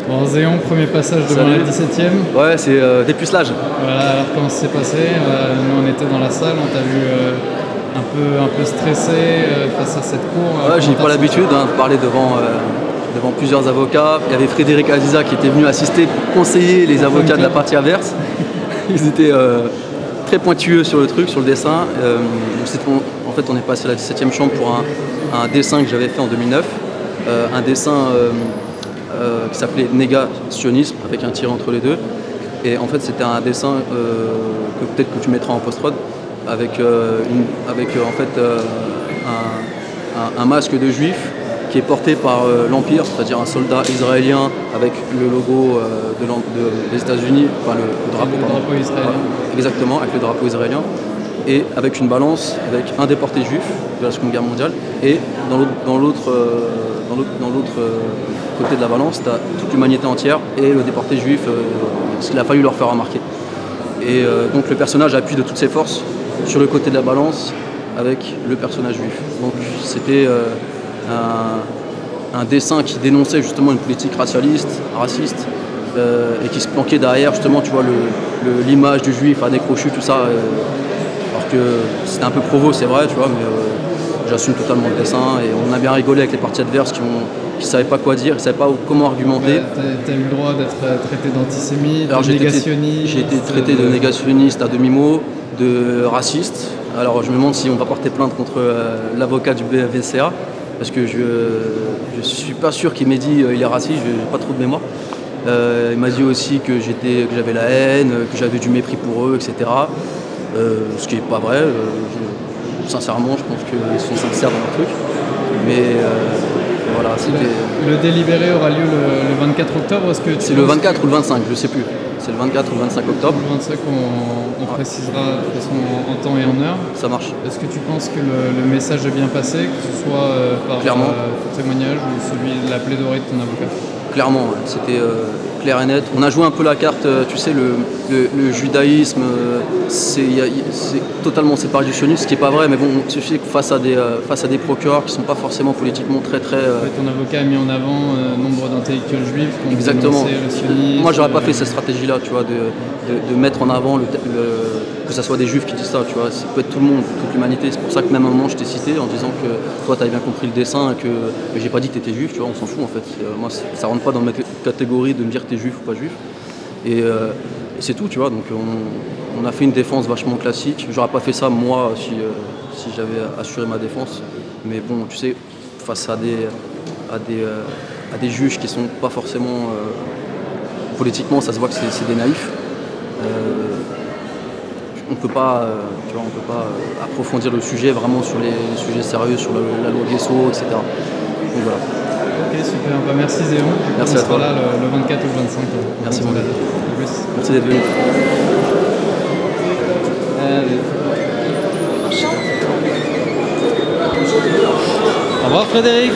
Bon, Zéon, premier passage devant la 17e. Ouais, c'est dépucelage. Voilà, alors comment ça s'est passé? Nous on était dans la salle, on t'a vu un peu stressé face à cette cour. Ouais, j'ai pas l'habitude de parler devant plusieurs avocats. Il y avait Frédéric Aziza qui était venu assister pour conseiller les avocats de la partie adverse. Ils étaient très pointueux sur le truc, sur le dessin. En fait, on est passé à la 17e chambre pour un dessin que j'avais fait en 2009. Un dessin qui s'appelait Négationnisme, avec un tiret entre les deux. Et en fait, c'était un dessin que peut-être que tu mettras en post-prod, avec en fait un masque de juif qui est porté par l'Empire, c'est-à-dire un soldat israélien avec le logo des États-Unis, enfin le drapeau israélien. Exactement, avec le drapeau israélien, et avec une balance, avec un déporté juif de la Seconde Guerre mondiale, et dans l'autre côté de la balance, tu as toute l'humanité entière et le déporté juif, ce qu'il a fallu leur faire remarquer. Et donc le personnage appuie de toutes ses forces sur le côté de la balance avec le personnage juif. Donc c'était un dessin qui dénonçait justement une politique racialiste, raciste, et qui se planquait derrière justement, tu vois, l'image du juif à décrochu, tout ça. Alors que c'était un peu provo, c'est vrai, tu vois, mais j'assume totalement le dessin, et on a bien rigolé avec les parties adverses qui ne savaient pas quoi dire, qui ne savaient pas comment argumenter. Tu as eu le droit d'être traité d'antisémite, de négationniste. J'ai été traité de négationniste à demi-mot, de raciste. Alors je me demande si on va porter plainte contre l'avocat du BVCA, parce que je ne suis pas sûr qu'il m'ait dit il est raciste, je n'ai pas trop de mémoire. Il m'a dit aussi que j'avais la haine, que j'avais du mépris pour eux, etc. Ce qui n'est pas vrai. Sincèrement, je pense qu'ils sont sincères dans leur truc. Mais voilà, c'était... Le délibéré aura lieu le 24 octobre. C'est le 24 ou le 25, je ne sais plus. C'est le 24 ou le 25 octobre. Le 25, on précisera de toute façon en temps et en heure. Ça marche. Est-ce que tu penses que le message est bien passé, que ce soit par ton témoignage ou celui de la plaidoirie de ton avocat? Clairement, c'était clair et net. On a joué un peu la carte, tu sais, le judaïsme, c'est totalement séparé du sionisme, ce qui n'est pas vrai, mais bon, je sais que face à des procureurs qui ne sont pas forcément politiquement très... Ton avocat a mis en avant nombre d'intellectuels juifs qui ont exactement. dénoncé le sionisme. Moi, j'aurais pas fait cette stratégie-là, tu vois, de mettre en avant que ce soit des juifs qui disent ça, tu vois, ça peut être tout le monde, toute l'humanité. C'est pour ça que même à un moment, je t'ai cité en disant que toi, tu avais bien compris le dessin, que j'ai pas dit que tu étais juif, tu vois, on s'en fout en fait. Moi, ça rentre pas dans ma catégorie de me dire que tu es juif ou pas juif. Et c'est tout, tu vois, donc on a fait une défense vachement classique. J'aurais pas fait ça, moi, si j'avais assuré ma défense. Mais bon, tu sais, face à des juges qui sont pas forcément... politiquement, ça se voit que c'est des naïfs. On ne peut pas approfondir le sujet vraiment sur les sujets sérieux, sur la loi Guesso, etc. Donc voilà. Ok, super. Bah, merci Zéon. Merci à toi. On sera là le 24 ou le 25. Merci mon gars. Merci d'être venu. Au revoir Frédéric.